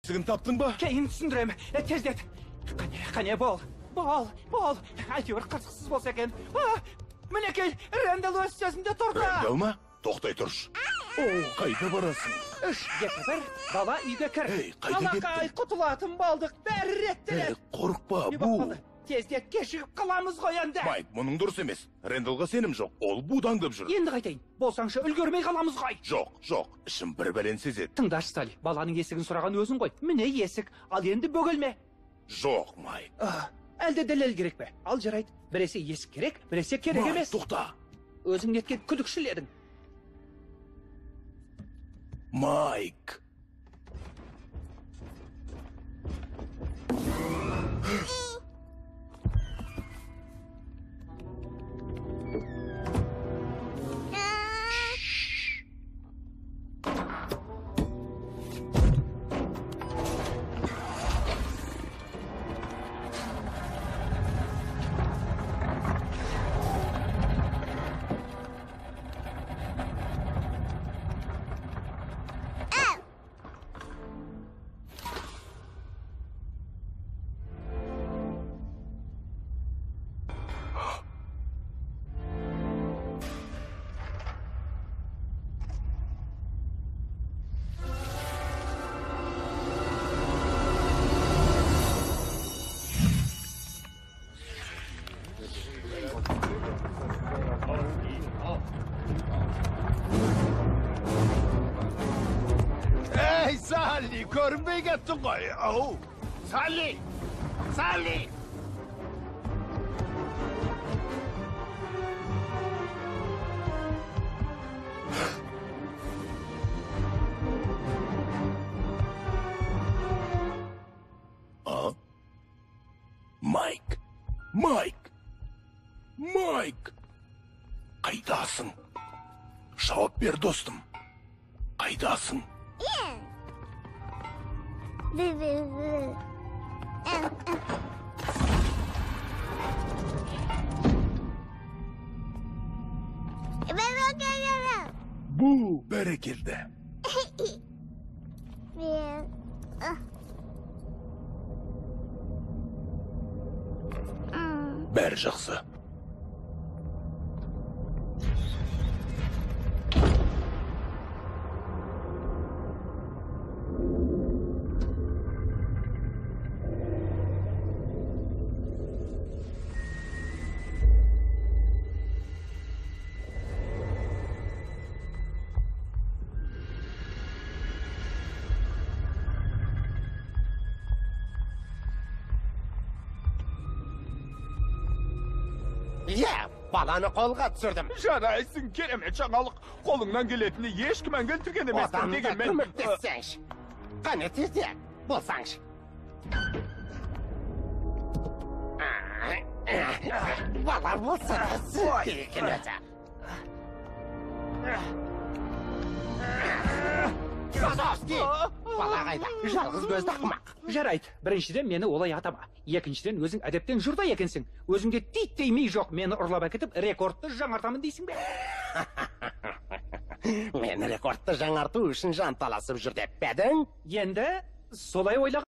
Сігін таптың ба? Кейін түсіндірем. Тездет. Қане, бол. Әйтеуір қызықсыз болса екен. Мінекей, Рэндалл өз сөзінде тұрды. Рэндалл ма? Тоқтай тұрш. Қайда барасың? 3-2-1, бала үйге кір. Қайда кеттің? Қалақай құтылатын балдық, бәрі реттеледі. Қорықпа, Не бұл. бақылды? Тездет кешігіп қаламыз ғой енді. Майк, мұның дұрыс емес. Рэндаллға сенім жоқ. Ол будаңдып жүр. Енді қайтайын. Болсаңшы үлгермей қаламыз ғой. Жоқ. Ішім бір бәлен сезеді. Тыңдаш, Стали, баланың есігін сұраған өзің ғой. Міне есік, ал енді бөгелме. Жоқ, Майк. Әлде дәлел керек пе? Ал жарайды. Біресе есік керек, біресе керек емес. Майк, тоқта. Өзің неткен күдікшіл едің. Майк. Ey Salli, görünmeye gittin koy. Salli. Майк. Қайдасың? Жауап бер, достым. Қайдасың? Бу, бәрекелді. Бәрі жақсы. Баланы қолға түсірдім. Жарайсың, керемет жаңалық. Қолыңнан келетіні ешкім келтірген емес. Адамда көмектессеңші. Қане тезде, болсаңшы. Бала болса, керекен өте. Козовский! Бала қайда, жалғыз көзді ақымақ. Жарайды, біріншіден мені олай атама. Екіншіден өзің әдептен жұрда екенсің. Өзіңде титтей ми жоқ, мені ұрлап әкетіп, рекордты жаңартамын дейсің бе? Мен рекордты жаңарту үшін жанталасып жүр деп педің? Енді солай ойлаған.